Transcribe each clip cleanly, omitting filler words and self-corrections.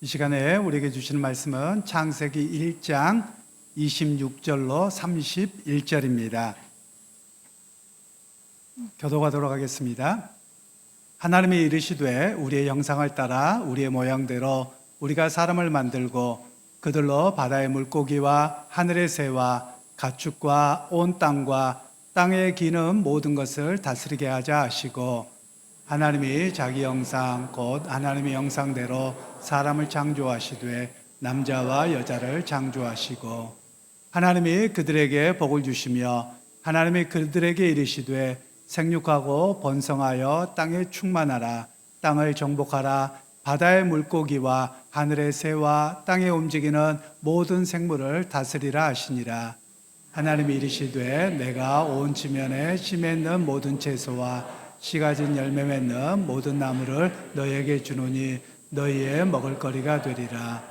이 시간에 우리에게 주시는 말씀은 창세기 1장 26절로 31절입니다. 교독하도록 하겠습니다. 하나님이 이르시되 우리의 형상을 따라 우리의 모양대로 우리가 사람을 만들고 그들로 바다의 물고기와 하늘의 새와 가축과 온 땅과 땅에 기는 모든 것을 다스리게 하자 하시고, 하나님이 자기 형상 곧 하나님의 형상대로 사람을 창조하시되 남자와 여자를 창조하시고, 하나님이 그들에게 복을 주시며 하나님이 그들에게 이르시되 생육하고 번성하여 땅에 충만하라. 땅을 정복하라. 바다의 물고기와 하늘의 새와 땅에 움직이는 모든 생물을 다스리라 하시니라. 하나님이 이르시되 내가 온 지면에 심에 있는 모든 채소와 씨가 진 열매 맺는 모든 나무를 너희에게 주노니 너희의 먹을거리가 되리라.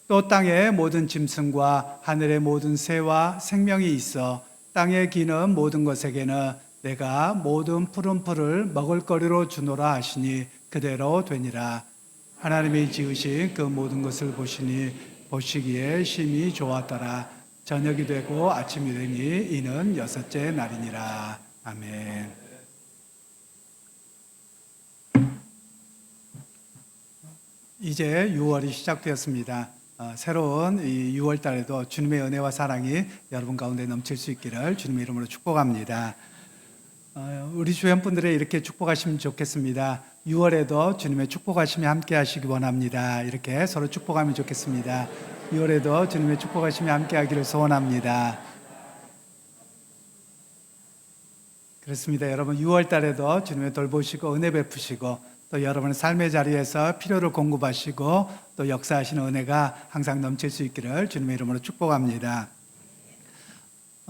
또 땅의 모든 짐승과 하늘의 모든 새와 생명이 있어 땅에 기는 모든 것에게는 내가 모든 푸른 풀을 먹을거리로 주노라 하시니 그대로 되니라. 하나님이 지으신 그 모든 것을 보시니 보시기에 심히 좋았더라. 저녁이 되고 아침이 되니 이는 여섯째 날이니라. 아멘. 이제 6월이 시작되었습니다. 새로운 이 6월 달에도 주님의 은혜와 사랑이 여러분 가운데 넘칠 수 있기를 주님의 이름으로 축복합니다. 우리 주변 분들의 이렇게 축복하시면 좋겠습니다. 6월에도 주님의 축복하심이 함께 하시기 원합니다. 이렇게 서로 축복하면 좋겠습니다. 6월에도 주님의 축복하심이 함께 하기를 소원합니다. 그렇습니다. 여러분 6월 달에도 주님의 돌보시고 은혜 베푸시고 또 여러분의 삶의 자리에서 필요를 공급하시고 또 역사하시는 은혜가 항상 넘칠 수 있기를 주님의 이름으로 축복합니다.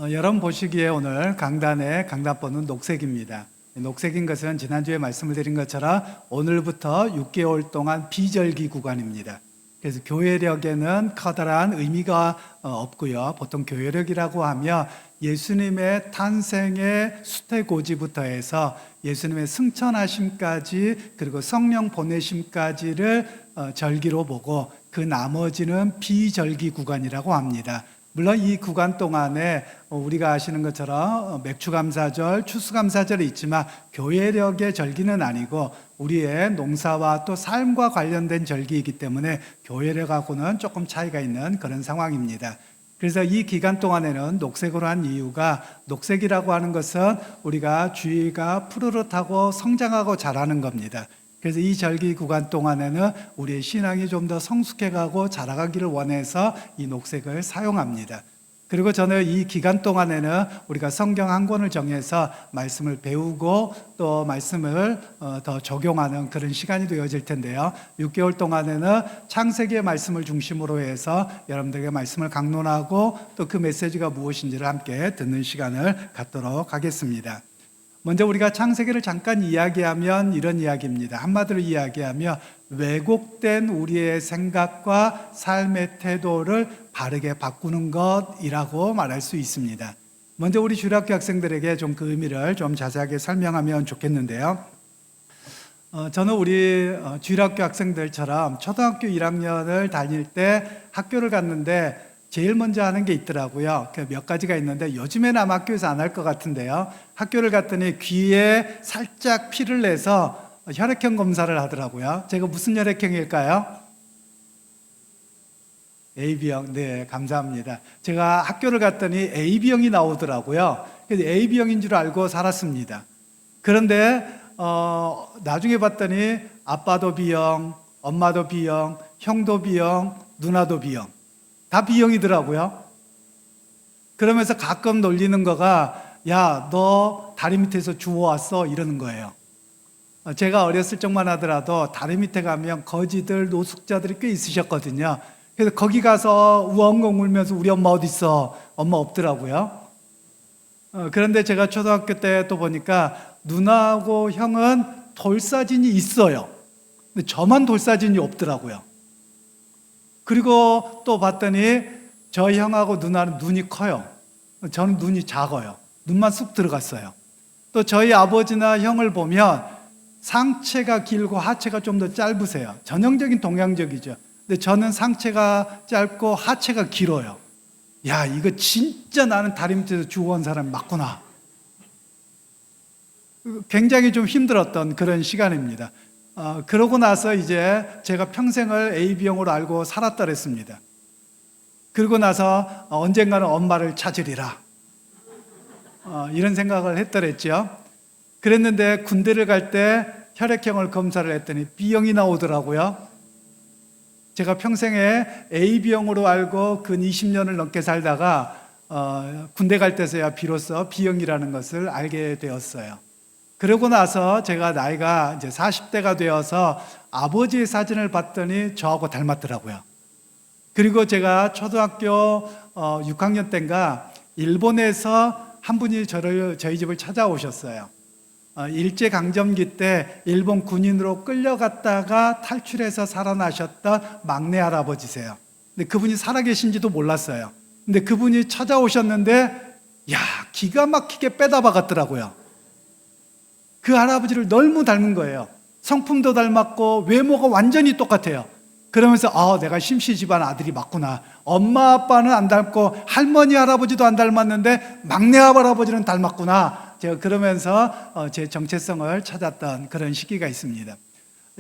여러분 보시기에 오늘 강단의 강단번호는 녹색입니다. 녹색인 것은 지난주에 말씀을 드린 것처럼 오늘부터 6개월 동안 비절기 구간입니다. 그래서 교회력에는 커다란 의미가 없고요. 보통 교회력이라고 하면 예수님의 탄생의 수태고지부터 해서 예수님의 승천하심까지 그리고 성령 보내심까지를 절기로 보고 그 나머지는 비절기 구간이라고 합니다. 물론 이 구간 동안에 우리가 아시는 것처럼 맥추감사절, 추수감사절이 있지만 교회력의 절기는 아니고 우리의 농사와 또 삶과 관련된 절기이기 때문에 교회력하고는 조금 차이가 있는 그런 상황입니다. 그래서 이 기간 동안에는 녹색으로 한 이유가, 녹색이라고 하는 것은 우리가 주위가 푸르릇하고 성장하고 자라는 겁니다. 그래서 이 절기 구간 동안에는 우리의 신앙이 좀 더 성숙해가고 자라가기를 원해서 이 녹색을 사용합니다. 그리고 저는 이 기간 동안에는 우리가 성경 한 권을 정해서 말씀을 배우고 또 말씀을 더 적용하는 그런 시간이 되어질 텐데요. 6개월 동안에는 창세기의 말씀을 중심으로 해서 여러분들에게 말씀을 강론하고 또 그 메시지가 무엇인지를 함께 듣는 시간을 갖도록 하겠습니다. 먼저 우리가 창세기를 잠깐 이야기하면 이런 이야기입니다. 한마디로 이야기하면 왜곡된 우리의 생각과 삶의 태도를 바르게 바꾸는 것이라고 말할 수 있습니다. 먼저 우리 주일학교 학생들에게 좀 그 의미를 좀 자세하게 설명하면 좋겠는데요. 저는 우리 주일학교 학생들처럼 초등학교 1학년을 다닐 때 학교를 갔는데 제일 먼저 하는 게 있더라고요. 몇 가지가 있는데 요즘에는 아마 학교에서 안 할 것 같은데요. 학교를 갔더니 귀에 살짝 피를 내서 혈액형 검사를 하더라고요. 제가 무슨 혈액형일까요? AB형. 네, 감사합니다. 제가 학교를 갔더니 AB형이 나오더라고요. 그래서 AB형인 줄 알고 살았습니다. 그런데 나중에 봤더니 아빠도 B형, 엄마도 B형, 형도 B형, 누나도 B형. 다 B형이더라고요. 그러면서 가끔 놀리는 거가 야, 너 다리 밑에서 주워왔어? 이러는 거예요. 제가 어렸을 적만 하더라도 다리 밑에 가면 거지들, 노숙자들이 꽤 있으셨거든요. 그래서 거기 가서 우엉엉 울면서 우리 엄마 어디 있어? 엄마 없더라고요. 그런데 제가 초등학교 때 또 보니까 누나하고 형은 돌사진이 있어요. 근데 저만 돌사진이 없더라고요. 그리고 또 봤더니 저 형하고 누나는 눈이 커요. 저는 눈이 작아요. 눈만 쑥 들어갔어요. 또 저희 아버지나 형을 보면 상체가 길고 하체가 좀 더 짧으세요. 전형적인 동양적이죠. 근데 저는 상체가 짧고 하체가 길어요. 야, 이거 진짜 나는 다리 밑에서 죽어온 사람이 맞구나. 굉장히 좀 힘들었던 그런 시간입니다. 그러고 나서 이제 제가 평생을 AB형으로 알고 살았더랬습니다. 그러고 나서 언젠가는 엄마를 찾으리라. 이런 생각을 했더랬죠. 그랬는데 군대를 갈 때 혈액형을 검사를 했더니 B형이 나오더라고요. 제가 평생에 AB형으로 알고 근 20년을 넘게 살다가 군대 갈 때서야 비로소 B형이라는 것을 알게 되었어요. 그러고 나서 제가 나이가 이제 40대가 되어서 아버지의 사진을 봤더니 저하고 닮았더라고요. 그리고 제가 초등학교 6학년 때인가 일본에서 한 분이 저희 집을 찾아오셨어요. 일제강점기 때 일본 군인으로 끌려갔다가 탈출해서 살아나셨던 막내 할아버지세요. 근데 그분이 살아계신지도 몰랐어요. 근데 그분이 찾아오셨는데 야, 기가 막히게 빼다 박았더라고요. 그 할아버지를 너무 닮은 거예요. 성품도 닮았고 외모가 완전히 똑같아요. 그러면서 내가 심씨 집안 아들이 맞구나. 엄마 아빠는 안 닮고 할머니 할아버지도 안 닮았는데 막내 할아버지는 닮았구나. 제가 그러면서 제 정체성을 찾았던 그런 시기가 있습니다.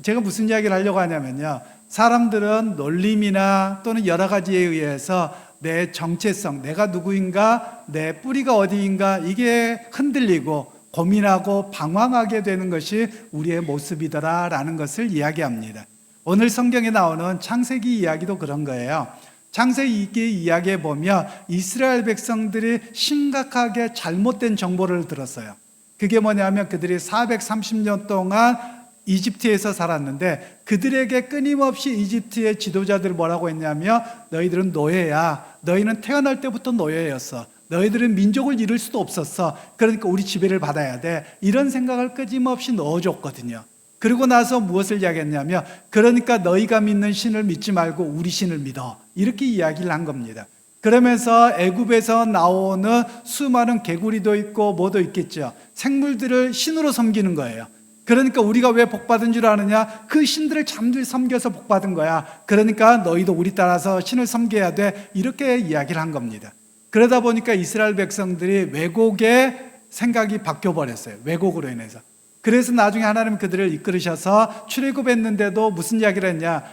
제가 무슨 이야기를 하려고 하냐면요, 사람들은 놀림이나 또는 여러 가지에 의해서 내 정체성, 내가 누구인가, 내 뿌리가 어디인가, 이게 흔들리고 고민하고 방황하게 되는 것이 우리의 모습이더라라는 것을 이야기합니다. 오늘 성경에 나오는 창세기 이야기도 그런 거예요. 창세기 이야기에 보면 이스라엘 백성들이 심각하게 잘못된 정보를 들었어요. 그게 뭐냐면 그들이 430년 동안 이집트에서 살았는데 그들에게 끊임없이 이집트의 지도자들이 뭐라고 했냐면 너희들은 노예야. 너희는 태어날 때부터 노예였어. 너희들은 민족을 이룰 수도 없었어. 그러니까 우리 지배를 받아야 돼. 이런 생각을 끊임없이 넣어줬거든요. 그리고 나서 무엇을 이야기했냐면 그러니까 너희가 믿는 신을 믿지 말고 우리 신을 믿어. 이렇게 이야기를 한 겁니다. 그러면서 애굽에서 나오는 수많은 개구리도 있고 뭐도 있겠죠. 생물들을 신으로 섬기는 거예요. 그러니까 우리가 왜 복받은 줄 아느냐? 그 신들을 잠들 섬겨서 복받은 거야. 그러니까 너희도 우리 따라서 신을 섬겨야 돼. 이렇게 이야기를 한 겁니다. 그러다 보니까 이스라엘 백성들이 왜곡의 생각이 바뀌어버렸어요. 왜곡으로 인해서. 그래서 나중에 하나님 그들을 이끌으셔서 출애굽했는데도 무슨 이야기를 했냐?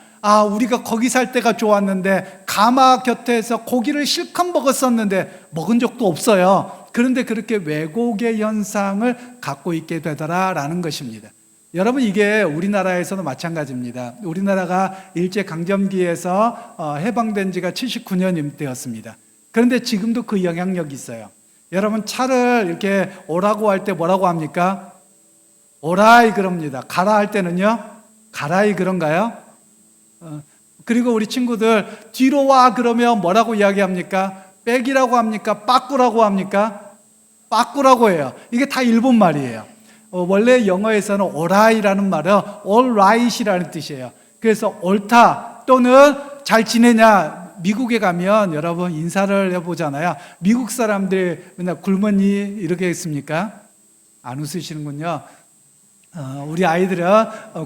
우리가 거기 살 때가 좋았는데 가마 곁에서 고기를 실컷 먹었었는데 먹은 적도 없어요. 그런데 그렇게 왜곡의 현상을 갖고 있게 되더라라는 것입니다. 여러분, 이게 우리나라에서도 마찬가지입니다. 우리나라가 일제강점기에서 해방된 지가 79년이 되었습니다. 그런데 지금도 그 영향력이 있어요. 여러분, 차를 이렇게 오라고 할 때 뭐라고 합니까? 오라이 그럽니다. 가라 할 때는요? 가라이 그런가요? 그리고 우리 친구들 뒤로 와 그러면 뭐라고 이야기합니까? 백이라고 합니까? 빠꾸라고 합니까? 빠꾸라고 해요. 이게 다 일본 말이에요. 원래 영어에서는 오라이라는 말은 alright이라는 뜻이에요. 그래서 옳다 또는 잘 지내냐. 미국에 가면 여러분 인사를 해보잖아요. 미국 사람들이 맨날 굴머니 이렇게 했습니까? 안 웃으시는군요. 우리 아이들은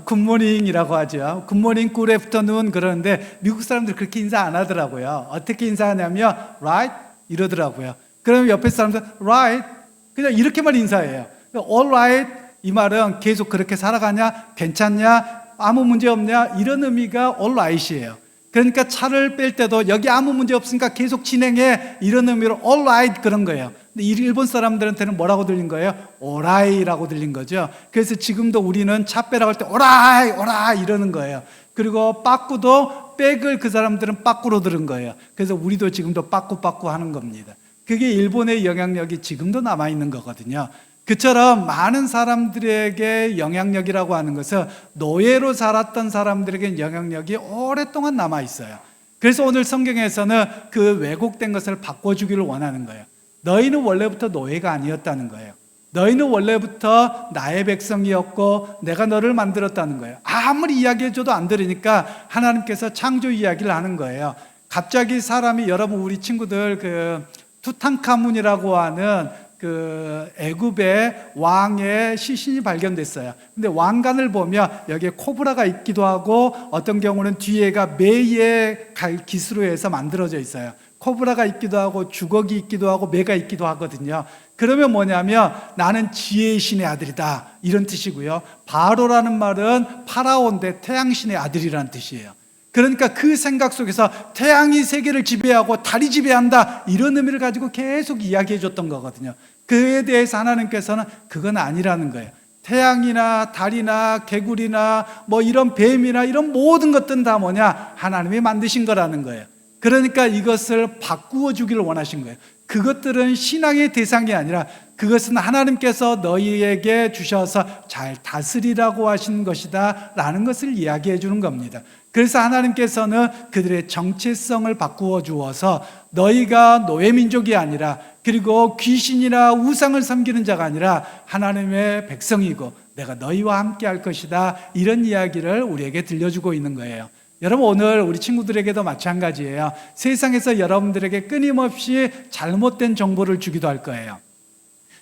굿모닝이라고 하죠. 굿모닝, 굿 애프터눈 그러는데 미국 사람들 그렇게 인사 안 하더라고요. 어떻게 인사하냐면 right 이러더라고요. 그러면 옆에 사람들 right 그냥 이렇게만 인사해요. all right 이 말은 계속 그렇게 살아가냐, 괜찮냐, 아무 문제 없냐 이런 의미가 all right이에요. 그러니까 차를 뺄 때도 여기 아무 문제 없으니까 계속 진행해 이런 의미로 all right 그런 거예요. 근데 일본 사람들한테는 뭐라고 들린 거예요? 오라이라고 들린 거죠. 그래서 지금도 우리는 차 빼라고 할 때 오라이 오라이 이러는 거예요. 그리고 빠꾸도 백을 그 사람들은 빠꾸로 들은 거예요. 그래서 우리도 지금도 빠꾸빠꾸 하는 겁니다. 그게 일본의 영향력이 지금도 남아있는 거거든요. 그처럼 많은 사람들에게 영향력이라고 하는 것은 노예로 살았던 사람들에게 영향력이 오랫동안 남아있어요. 그래서 오늘 성경에서는 그 왜곡된 것을 바꿔주기를 원하는 거예요. 너희는 원래부터 노예가 아니었다는 거예요. 너희는 원래부터 나의 백성이었고 내가 너를 만들었다는 거예요. 아무리 이야기해줘도 안 들으니까 하나님께서 창조 이야기를 하는 거예요. 갑자기 사람이 여러분 우리 친구들 그 투탕카문이라고 하는 그 애굽의 왕의 시신이 발견됐어요. 근데 왕관을 보면 여기에 코브라가 있기도 하고 어떤 경우는 뒤에가 매의 기수로 해서 만들어져 있어요. 코브라가 있기도 하고 주걱이 있기도 하고 매가 있기도 하거든요. 그러면 뭐냐면 나는 지혜의 신의 아들이다 이런 뜻이고요. 바로라는 말은 파라오인데 태양신의 아들이라는 뜻이에요. 그러니까 그 생각 속에서 태양이 세계를 지배하고 달이 지배한다 이런 의미를 가지고 계속 이야기해 줬던 거거든요. 그에 대해서 하나님께서는 그건 아니라는 거예요. 태양이나 달이나 개구리나 뭐 이런 뱀이나 이런 모든 것들은 다 뭐냐? 하나님이 만드신 거라는 거예요. 그러니까 이것을 바꾸어 주기를 원하신 거예요. 그것들은 신앙의 대상이 아니라 그것은 하나님께서 너희에게 주셔서 잘 다스리라고 하신 것이다 라는 것을 이야기해 주는 겁니다. 그래서 하나님께서는 그들의 정체성을 바꾸어 주어서 너희가 노예민족이 아니라 그리고 귀신이나 우상을 섬기는 자가 아니라 하나님의 백성이고 내가 너희와 함께 할 것이다 이런 이야기를 우리에게 들려주고 있는 거예요. 여러분 오늘 우리 친구들에게도 마찬가지예요. 세상에서 여러분들에게 끊임없이 잘못된 정보를 주기도 할 거예요.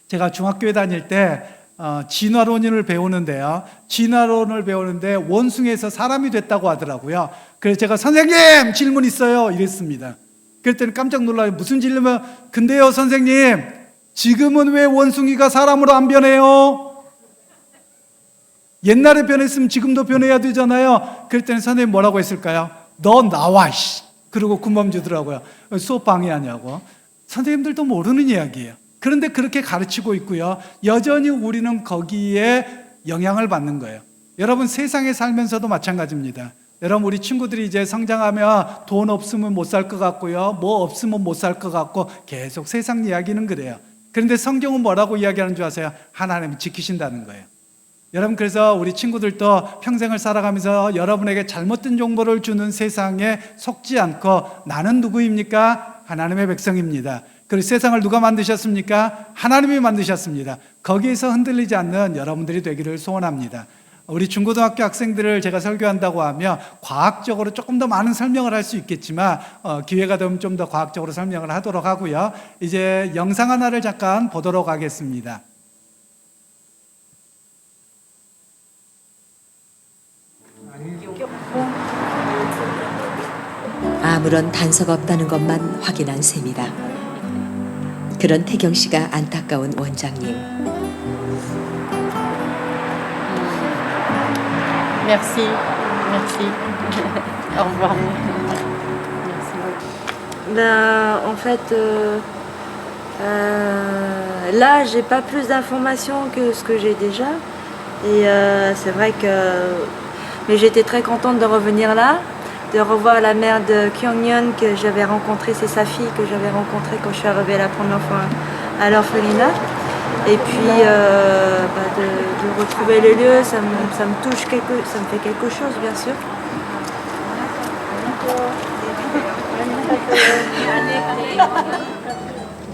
제가 중학교에 다닐 때 진화론을 배우는데요. 진화론을 배우는데 원숭이에서 사람이 됐다고 하더라고요. 그래서 제가 선생님 질문 있어요 이랬습니다. 그랬더니 깜짝 놀라요. 무슨 질문이면 근데요 선생님 지금은 왜 원숭이가 사람으로 안 변해요? 옛날에 변했으면 지금도 변해야 되잖아요. 그랬더니 선생님 뭐라고 했을까요? 너 나와 씨. 그리고 군밤 주더라고요. 수업 방해하냐고. 선생님들도 모르는 이야기예요. 그런데 그렇게 가르치고 있고요. 여전히 우리는 거기에 영향을 받는 거예요. 여러분 세상에 살면서도 마찬가지입니다. 여러분 우리 친구들이 이제 성장하면 돈 없으면 못 살 것 같고요. 뭐 없으면 못 살 것 같고 계속 세상 이야기는 그래요. 그런데 성경은 뭐라고 이야기하는 줄 아세요? 하나님이 지키신다는 거예요. 여러분 그래서 우리 친구들도 평생을 살아가면서 여러분에게 잘못된 정보를 주는 세상에 속지 않고 나는 누구입니까? 하나님의 백성입니다. 그리고 세상을 누가 만드셨습니까? 하나님이 만드셨습니다. 거기에서 흔들리지 않는 여러분들이 되기를 소원합니다. 우리 중고등학교 학생들을 제가 설교한다고 하면 과학적으로 조금 더 많은 설명을 할 수 있겠지만 기회가 되면 좀 더 과학적으로 설명을 하도록 하고요. 이제 영상 하나를 잠깐 보도록 하겠습니다. 아무런 단서가 없다는 것만 확인한 셈이다. 그런 태경 씨가 안타까운 원장님. Merci, merci. Au revoir. Merci beaucoup. Ben, en fait, là, j'ai pas plus d'informations que ce que j'ai déjà. Et c'est vrai que. Mais j'étais très contente de revenir là, de revoir la mère de Kyung-yeon que j'avais rencontrée, c'est sa fille que j'avais rencontrée quand je suis arrivée la première fois à l'orphelinat. Et puis de retrouver les lieux, ça me touche ça me fait quelque chose, bien sûr.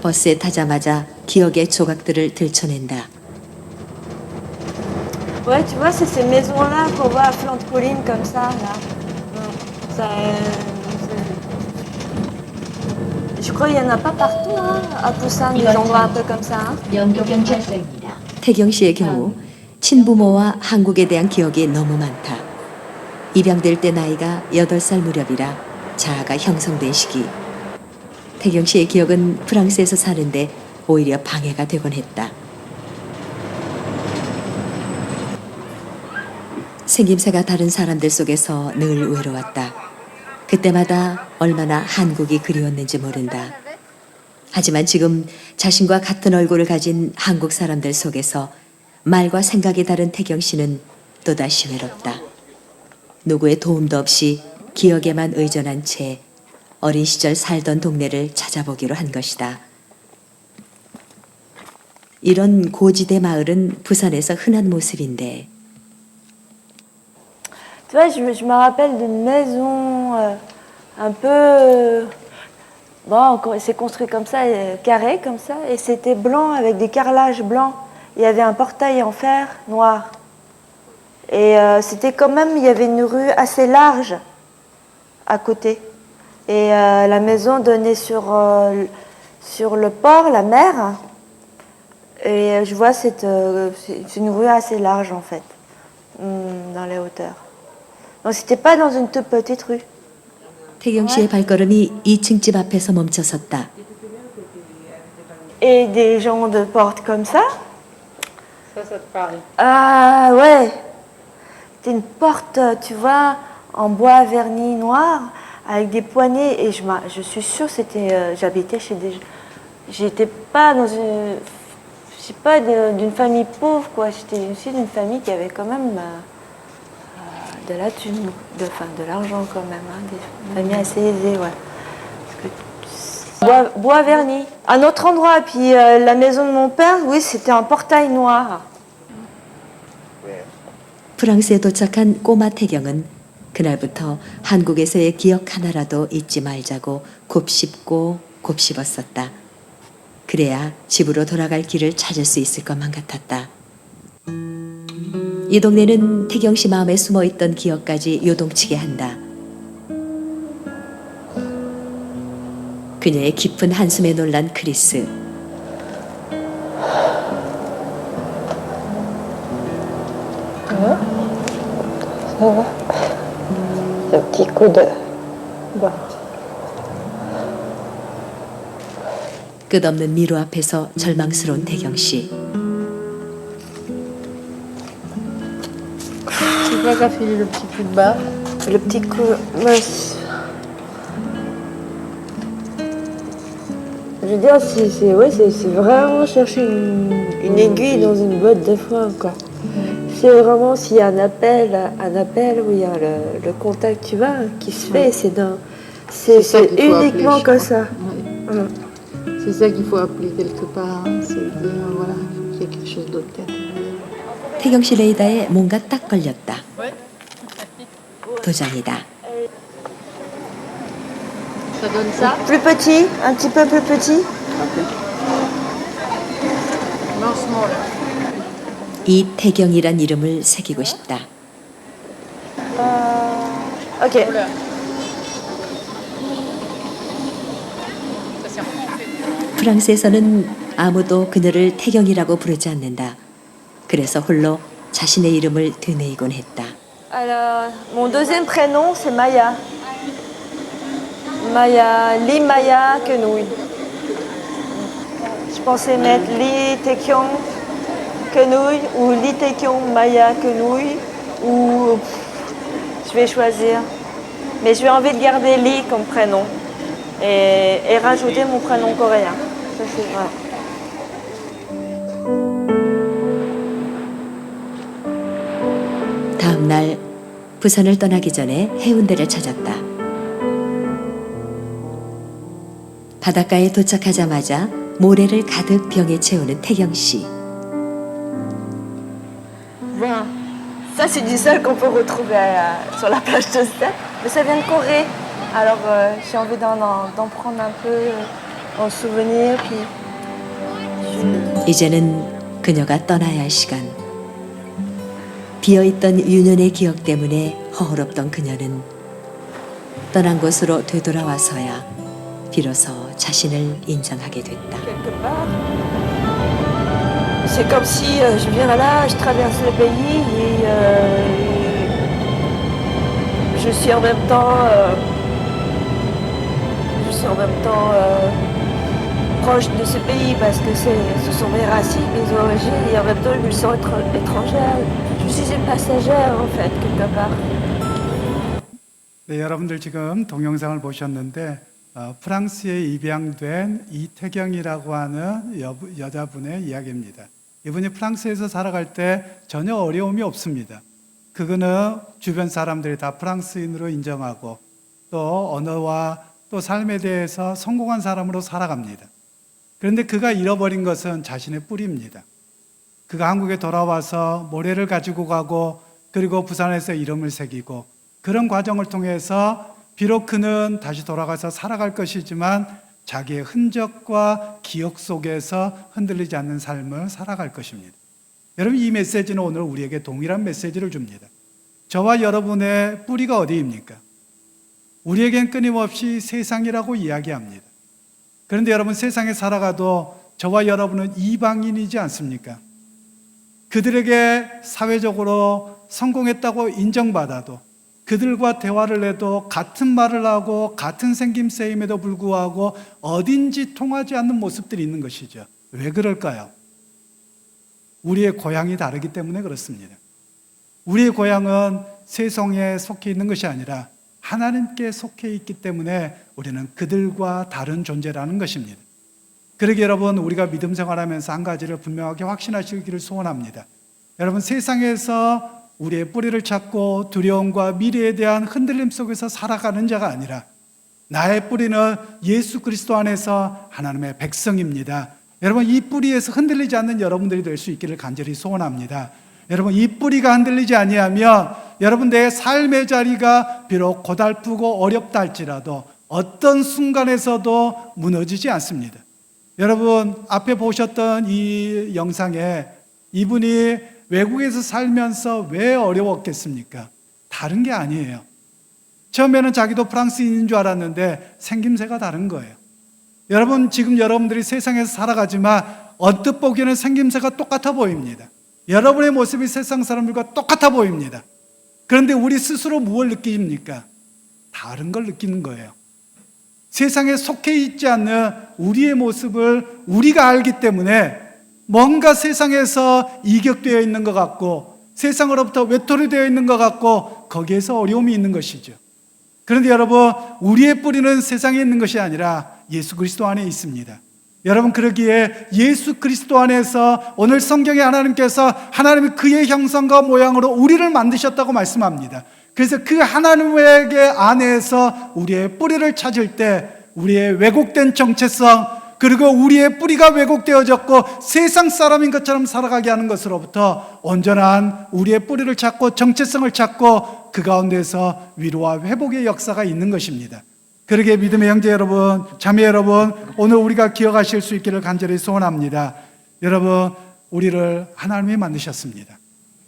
버스에 타자마자 기억의 조각들을 들춰낸다. Ouais, tu vois, c'est ces maisons-là qu'on voit à flanc de colline comme ça, là. Ça, je crois qu'il n'y en a pas partout, hein, à Busan, des endroits un peu comme ça. Hein. 태경 씨의 경우 친부모와 한국에 대한 기억이 너무 많다. 입양될 때 나이가 8살 무렵이라 자아가 형성된 시기. 태경 씨의 기억은 프랑스에서 사는데 오히려 방해가 되곤 했다. 생김새가 다른 사람들 속에서 늘 외로웠다. 그때마다 얼마나 한국이 그리웠는지 모른다. 하지만 지금 자신과 같은 얼굴을 가진 한국 사람들 속에서 말과 생각이 다른 태경 씨는 또다시 외롭다. 누구의 도움도 없이 기억에만 의존한 채 어린 시절 살던 동네를 찾아보기로 한 것이다. 이런 고지대 마을은 부산에서 흔한 모습인데 Tu vois, je me rappelle d'une maison un peu... Bon, c'est construit comme ça, carré comme ça, et c'était blanc avec des carrelages blancs. Il y avait un portail en fer noir. Et c'était quand même, il y avait une rue assez large à côté. Et la maison donnait sur le port, la mer. Et je vois c'est une rue assez large en fait, dans les hauteurs. Donc c'était pas dans une toute petite rue. 태경 씨의 발걸음이 2층 집 앞에서 멈춰섰다. Et des gens de porte comme ça. Ça, ça te parle. Ah ouais, c'était une porte, tu vois, en bois verni noir, avec des poignées. Et je suis sûre c'était, j'habitais chez des, j'étais pas dans une, je sais pas, d'une famille pauvre quoi. J'étais aussi d'une famille qui avait quand même de la thune, de l'argent quand même, hein, des familles assez aisées, ouais. Bois verni. Un autre endroit, puis la maison de mon père, oui, c'était un portail noir. 프랑스에 도착한 꼬마 태경은 그날부터 한국에서의 기억 하나라도 잊지 말자고 곱씹고 곱씹었었다. 그래야 집으로 돌아갈 길을 찾을 수 있을 것만 같았다. 이 동네는 태경 씨 마음에 숨어있던 기억까지 요동치게 한다. 그녀의 깊은 한숨에 놀란 크리스. Ce petit coup de barre. 끝없는 미로 앞에서 절망스러운 태경 씨. C'est quoi qu'a fait le petit coup de barre? Le petit coup. Je veux dire, c'est vraiment chercher une aiguille dans une botte de foin, quoi. C'est vraiment s'il y a un appel où il y a le contact, tu vois, qui se fait, c'est ça qu'il faut uniquement appeler, comme je ça. Ouais. Hum. C'est ça qu'il faut appeler quelque part. Hein. C'est dire, voilà, il faut qu'il y ait quelque chose d'autre qu'à derrière. 태경 씨 레이더에 뭔가 딱 걸렸다. 도장이다. Ça donne ça? Plus petit, un petit peu plus petit. Non, smaller. 이 태경이란 이름을 새기고 싶다. Ok. Couleur. 프랑스에서는 아무도 그녀를 태경이라고 부르지 않는다. 그래서 홀로 자신의 이름을 되뇌이곤 했다. Alors, mon deuxième prénom, c'est Maya. Maya, Li Maya Quenouille. Je pensais mettre Li Taekyong Quenouille ou Li Taekyong Maya Quenouille ou je vais choisir. Mais j'ai envie de garder Li comme prénom et rajouter mon prénom coréen. Ça c'est vrai. 다음 날 부산을 떠나기 전에 해운대를 찾았다. 바닷가에 도착하자마자 모래를 가득 병에 채우는 태경 씨. Voilà. Ça c'est du sel qu'on peut retrouver sur la plage de Sète. Mais ça vient de Corée. Alors j'ai envie d'en prendre un peu en souvenir. Puis... 이제는 그녀가 떠나야 할 시간. 비어있던 유년의 기억 때문에 허허롭던 그녀는 떠난 곳으로 되돌아와서야 비로소 자신을 인정하게 됐다. quelque part. C'est comme si je viens là, je traverse le pays et je suis en même temps, proche de ce pays parce que ce sont mes racines, mes origines et en même temps je me sens étrangère. Je suis une passagère en fait quelque part. 네, 여러분들 지금 동영상을 보셨는데 프랑스에 입양된 이태경이라고 하는 여자분의 이야기입니다. 이분이 프랑스에서 살아갈 때 전혀 어려움이 없습니다. 그거는 주변 사람들이 다 프랑스인으로 인정하고 또 언어와 또 삶에 대해서 성공한 사람으로 살아갑니다. 그런데 그가 잃어버린 것은 자신의 뿌리입니다. 그가 한국에 돌아와서 모래를 가지고 가고 그리고 부산에서 이름을 새기고 그런 과정을 통해서 비록 그는 다시 돌아가서 살아갈 것이지만 자기의 흔적과 기억 속에서 흔들리지 않는 삶을 살아갈 것입니다. 여러분 이 메시지는 오늘 우리에게 동일한 메시지를 줍니다. 저와 여러분의 뿌리가 어디입니까? 우리에겐 끊임없이 세상이라고 이야기합니다. 그런데 여러분 세상에 살아가도 저와 여러분은 이방인이지 않습니까? 그들에게 사회적으로 성공했다고 인정받아도 그들과 대화를 해도 같은 말을 하고 같은 생김새임에도 불구하고 어딘지 통하지 않는 모습들이 있는 것이죠. 왜 그럴까요? 우리의 고향이 다르기 때문에 그렇습니다. 우리의 고향은 세상에 속해 있는 것이 아니라 하나님께 속해 있기 때문에 우리는 그들과 다른 존재라는 것입니다. 그러기에 여러분, 우리가 믿음 생활하면서 한 가지를 분명하게 확신하시기를 소원합니다. 여러분, 세상에서 우리의 뿌리를 찾고 두려움과 미래에 대한 흔들림 속에서 살아가는 자가 아니라 나의 뿌리는 예수 그리스도 안에서 하나님의 백성입니다. 여러분, 이 뿌리에서 흔들리지 않는 여러분들이 될 수 있기를 간절히 소원합니다. 여러분, 이 뿌리가 흔들리지 아니하면 여러분 내 삶의 자리가 비록 고달프고 어렵다 할지라도 어떤 순간에서도 무너지지 않습니다. 여러분, 앞에 보셨던 이 영상에 이분이 외국에서 살면서 왜 어려웠겠습니까? 다른 게 아니에요. 처음에는 자기도 프랑스인인 줄 알았는데 생김새가 다른 거예요. 여러분, 지금 여러분들이 세상에서 살아가지만 언뜻 보기에는 생김새가 똑같아 보입니다. 여러분의 모습이 세상 사람들과 똑같아 보입니다. 그런데 우리 스스로 무엇을 느낍니까? 다른 걸 느끼는 거예요. 세상에 속해 있지 않는 우리의 모습을 우리가 알기 때문에 뭔가 세상에서 이격되어 있는 것 같고 세상으로부터 외톨이 되어 있는 것 같고 거기에서 어려움이 있는 것이죠. 그런데 여러분, 우리의 뿌리는 세상에 있는 것이 아니라 예수 그리스도 안에 있습니다. 여러분, 그러기에 예수 그리스도 안에서 오늘 성경에 하나님께서 하나님이 그의 형상과 모양으로 우리를 만드셨다고 말씀합니다. 그래서 그 하나님에게 안에서 우리의 뿌리를 찾을 때 우리의 왜곡된 정체성, 그리고 우리의 뿌리가 왜곡되어졌고 세상 사람인 것처럼 살아가게 하는 것으로부터 온전한 우리의 뿌리를 찾고 정체성을 찾고 그 가운데서 위로와 회복의 역사가 있는 것입니다. 그러기에 믿음의 형제 여러분, 자매 여러분, 오늘 우리가 기억하실 수 있기를 간절히 소원합니다. 여러분, 우리를 하나님이 만드셨습니다.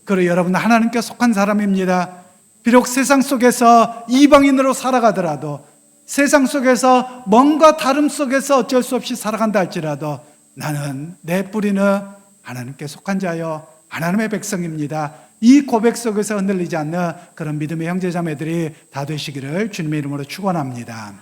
그리고 여러분은 하나님께 속한 사람입니다. 비록 세상 속에서 이방인으로 살아가더라도 세상 속에서 뭔가 다름 속에서 어쩔 수 없이 살아간다 할지라도 나는, 내 뿌리는 하나님께 속한 자요 하나님의 백성입니다. 이 고백 속에서 흔들리지 않는 그런 믿음의 형제 자매들이 다 되시기를 주님의 이름으로 축원합니다.